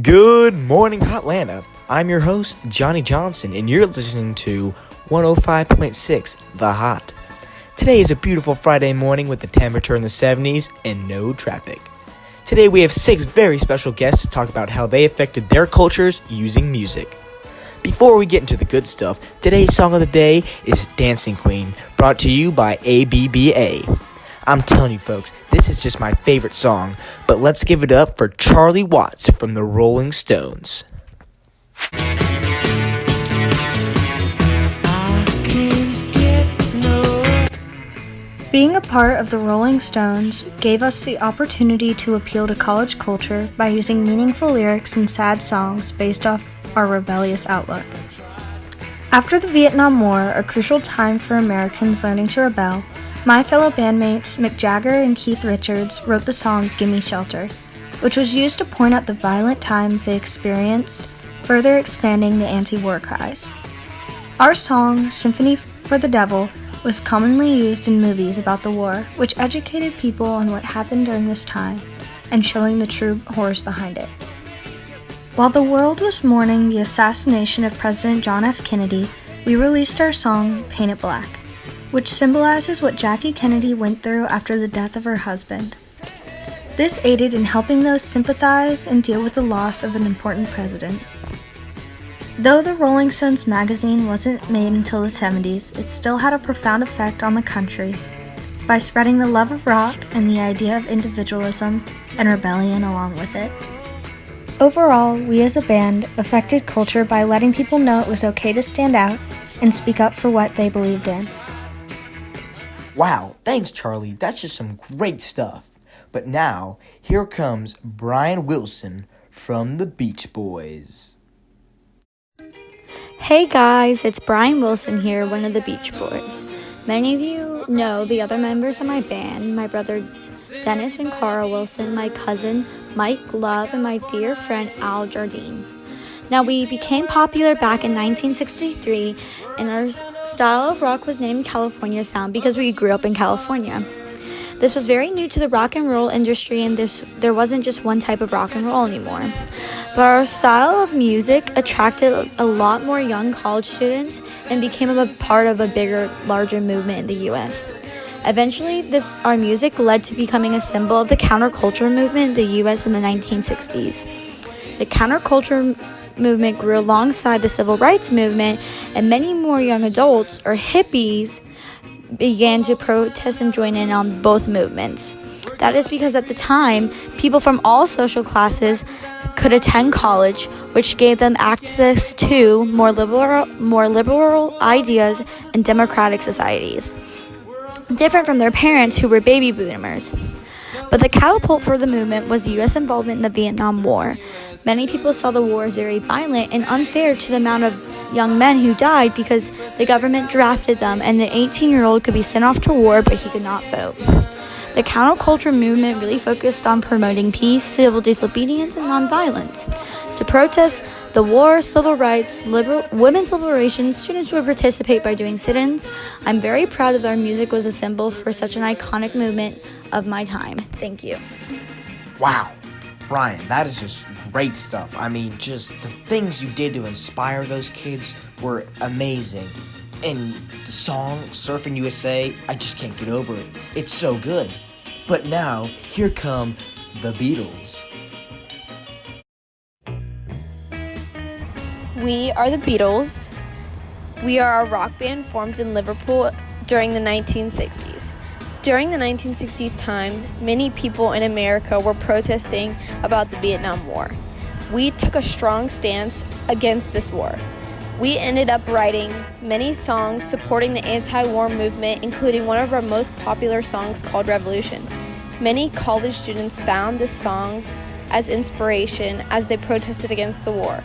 Good morning, Hotlanta. I'm your host, Johnny Johnson, and you're listening to 105.6 The Hot. Today is a beautiful Friday morning with the temperature in the 70s and no traffic. Today we have 6 very special guests to talk about how they affected their cultures using music. Before we get into the good stuff, today's song of the day is Dancing Queen, brought to you by ABBA. I'm telling you folks, this is just my favorite song, but let's give it up for Charlie Watts from the Rolling Stones. Being a part of the Rolling Stones gave us the opportunity to appeal to college culture by using meaningful lyrics and sad songs based off our rebellious outlook. After the Vietnam War, a crucial time for Americans learning to rebel, my fellow bandmates Mick Jagger and Keith Richards wrote the song Gimme Shelter, which was used to point out the violent times they experienced, further expanding the anti-war cries. Our song, Symphony for the Devil, was commonly used in movies about the war, which educated people on what happened during this time and showing the true horrors behind it. While the world was mourning the assassination of President John F. Kennedy, we released our song Paint It Black, which symbolizes what Jackie Kennedy went through after the death of her husband. This aided in helping those sympathize and deal with the loss of an important president. Though the Rolling Stones magazine wasn't made until the 70s, it still had a profound effect on the country by spreading the love of rock and the idea of individualism and rebellion along with it. Overall, we as a band affected culture by letting people know it was okay to stand out and speak up for what they believed in. Wow, thanks Charlie, that's just some great stuff. But now, here comes Brian Wilson from the Beach Boys. Hey guys, it's Brian Wilson here, one of the Beach Boys. Many of you know the other members of my band, my brothers Dennis and Carl Wilson, my cousin Mike Love, and my dear friend Al Jardine. Now, we became popular back in 1963, and our style of rock was named California Sound because we grew up in California. This was very new to the rock and roll industry, and there wasn't just one type of rock and roll anymore. But our style of music attracted a lot more young college students and became a part of a bigger, larger movement in the U.S. Eventually, our music led to becoming a symbol of the counterculture movement in the U.S. in the 1960s. The counterculture movement grew alongside the civil rights movement, and many more young adults, or hippies, began to protest and join in on both movements. That is because at the time, people from all social classes could attend college, which gave them access to more liberal ideas and democratic societies, different from their parents who were baby boomers. But the catapult for the movement was U.S. involvement in the Vietnam War. Many people saw the war as very violent and unfair to the amount of young men who died because the government drafted them and the 18-year-old could be sent off to war but he could not vote. The counterculture movement really focused on promoting peace, civil disobedience, and nonviolence. To protest the war, civil rights, women's liberation, students would participate by doing sit-ins. I'm very proud that our music was a symbol for such an iconic movement of my time. Thank you. Wow, Brian, that is just great stuff. I mean, just the things you did to inspire those kids were amazing. And the song, Surfing USA, I just can't get over it. It's so good. But now, here come the Beatles. We are the Beatles. We are a rock band formed in Liverpool during the 1960s. During the 1960s time, many people in America were protesting about the Vietnam War. We took a strong stance against this war. We ended up writing many songs supporting the anti-war movement, including one of our most popular songs called Revolution. Many college students found this song as inspiration as they protested against the war.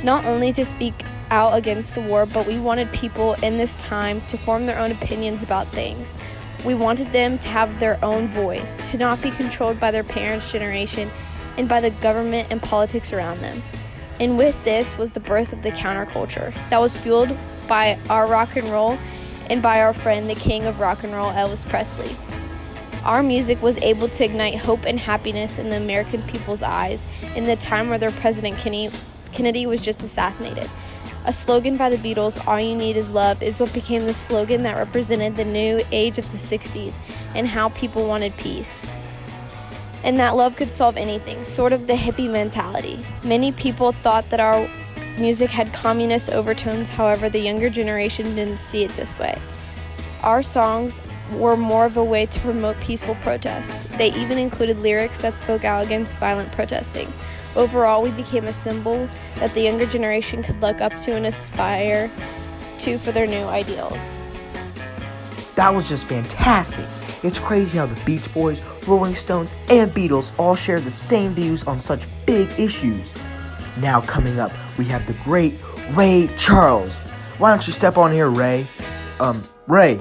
Not only to speak out against the war, but we wanted people in this time to form their own opinions about things. We wanted them to have their own voice, to not be controlled by their parents' generation and by the government and politics around them. And with this was the birth of the counterculture that was fueled by our rock and roll and by our friend, the king of rock and roll, Elvis Presley. Our music was able to ignite hope and happiness in the American people's eyes in the time where their President Kennedy was just assassinated. A slogan by the Beatles, "All You Need Is Love," is what became the slogan that represented the new age of the 60s and how people wanted peace. And that love could solve anything, sort of the hippie mentality. Many people thought that our music had communist overtones, however, the younger generation didn't see it this way. Our songs were more of a way to promote peaceful protest. They even included lyrics that spoke out against violent protesting. Overall, we became a symbol that the younger generation could look up to and aspire to for their new ideals. That was just fantastic. It's crazy how the Beach Boys, Rolling Stones, and Beatles all share the same views on such big issues. Now coming up, we have the great Ray Charles. Why don't you step on here, Ray? Ray!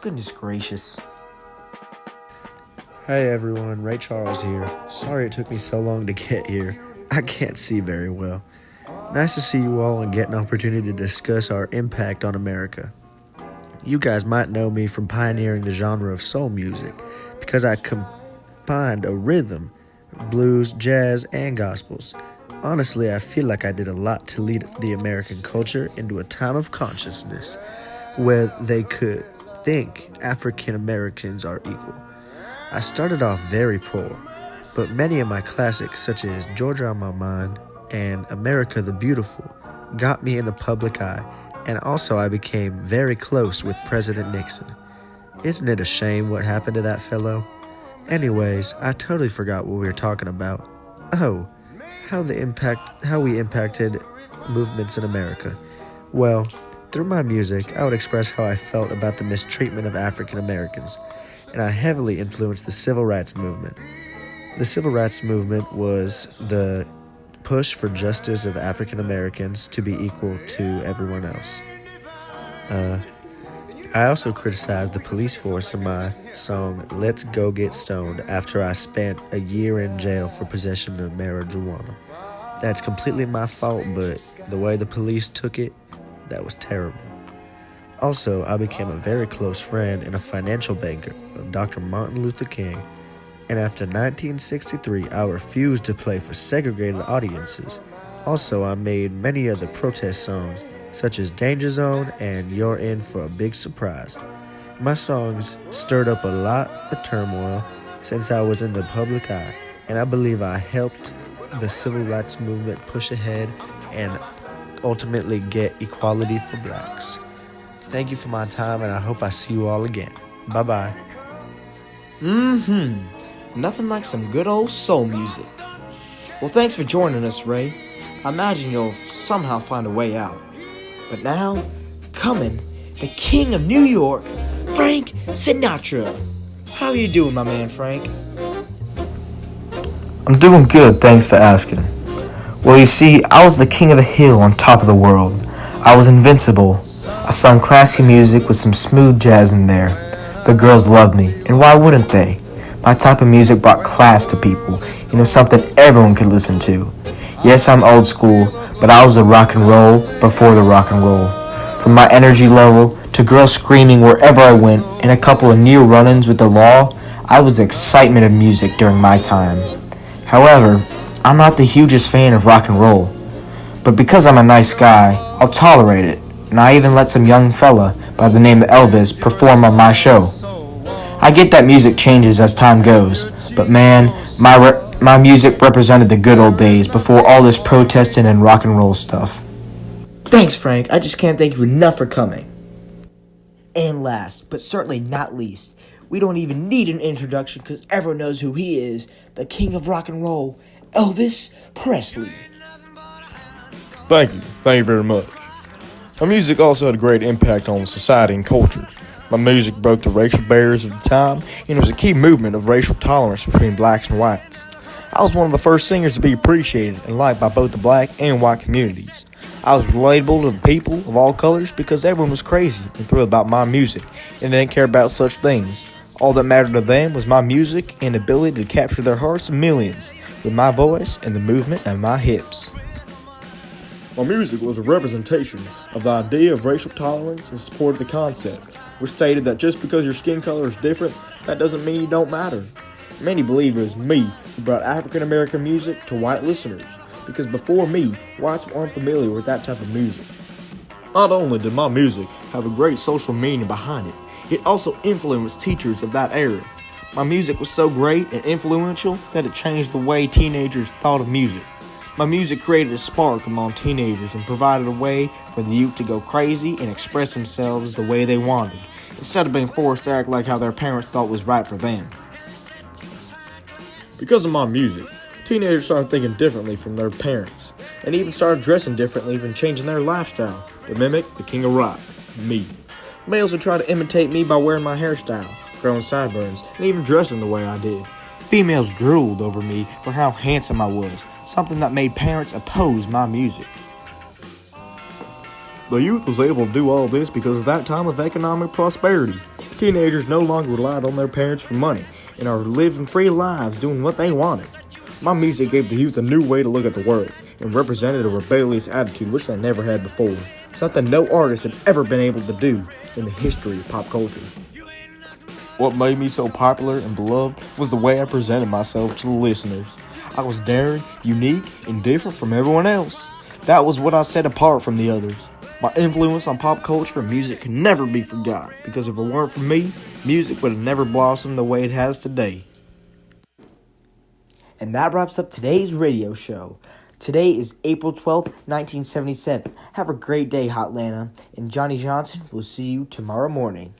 Goodness gracious. Hey everyone, Ray Charles here. Sorry it took me so long to get here. I can't see very well. Nice to see you all and get an opportunity to discuss our impact on America. You guys might know me from pioneering the genre of soul music because I combined a rhythm, blues, jazz, and gospels. Honestly, I feel like I did a lot to lead the American culture into a time of consciousness where they could think African Americans are equal. I started off very poor, but many of my classics such as Georgia on My Mind and America the Beautiful got me in the public eye, and also I became very close with President Nixon. Isn't it a shame what happened to that fellow? Anyways, I totally forgot what we were talking about. Oh, how we impacted movements in America. Well, through my music, I would express how I felt about the mistreatment of African Americans, and I heavily influenced the Civil Rights Movement. The Civil Rights Movement was the push for justice of African Americans to be equal to everyone else. I also criticized the police force in my song Let's Go Get Stoned after I spent a year in jail for possession of marijuana. That's completely my fault, but the way the police took it, that was terrible. Also, I became a very close friend and a financial banker of Dr. Martin Luther King, and after 1963, I refused to play for segregated audiences. Also, I made many other protest songs, such as Danger Zone and You're In for a Big Surprise. My songs stirred up a lot of turmoil since I was in the public eye, and I believe I helped the civil rights movement push ahead and ultimately get equality for blacks. Thank you for my time, and I hope I see you all again. Bye-bye. Nothing like some good old soul music. Well, thanks for joining us, Ray. I imagine you'll somehow find a way out. But now, coming, the king of New York, Frank Sinatra. How are you doing, my man, Frank? I'm doing good, thanks for asking. Well, you see, I was the king of the hill on top of the world. I was invincible. I sung classy music with some smooth jazz in there. The girls loved me, and why wouldn't they? My type of music brought class to people, something everyone could listen to. Yes, I'm old school, but I was the rock and roll before the rock and roll. From my energy level to girls screaming wherever I went and a couple of near run-ins with the law, I was the excitement of music during my time. However, I'm not the hugest fan of rock and roll. But because I'm a nice guy, I'll tolerate it, and I even let some young fella by the name of Elvis perform on my show. I get that music changes as time goes, but man, my music represented the good old days before all this protesting and rock and roll stuff. Thanks, Frank. I just can't thank you enough for coming. And last, but certainly not least, we don't even need an introduction because everyone knows who he is, the king of rock and roll, Elvis Presley. Thank you very much. My music also had a great impact on society and culture. My music broke the racial barriers of the time, and it was a key movement of racial tolerance between blacks and whites. I was one of the first singers to be appreciated and liked by both the black and white communities. I was relatable to the people of all colors because everyone was crazy and thrilled about my music, and they didn't care about such things. All that mattered to them was my music and ability to capture their hearts of millions with my voice and the movement of my hips. My music was a representation of the idea of racial tolerance and supported the concept which stated that just because your skin color is different, that doesn't mean you don't matter. Many believe it was me who brought African American music to white listeners, because before me, whites were unfamiliar with that type of music. Not only did my music have a great social meaning behind it, it also influenced teachers of that era. My music was so great and influential that it changed the way teenagers thought of music. My music created a spark among teenagers and provided a way for the youth to go crazy and express themselves the way they wanted, instead of being forced to act like how their parents thought was right for them. Because of my music, teenagers started thinking differently from their parents, and even started dressing differently and changing their lifestyle to mimic the king of rock, me. Males would try to imitate me by wearing my hairstyle, growing sideburns, and even dressing the way I did. Females drooled over me for how handsome I was, something that made parents oppose my music. The youth was able to do all this because of that time of economic prosperity. Teenagers no longer relied on their parents for money and are living free lives doing what they wanted. My music gave the youth a new way to look at the world and represented a rebellious attitude which they never had before, something no artist had ever been able to do in the history of pop culture. What made me so popular and beloved was the way I presented myself to the listeners. I was daring, unique, and different from everyone else. That was what I set apart from the others. My influence on pop culture and music can never be forgotten, because if it weren't for me, music would have never blossomed the way it has today. And that wraps up today's radio show. Today is April 12th, 1977. Have a great day, Hotlanta, and Johnny Johnson will see you tomorrow morning.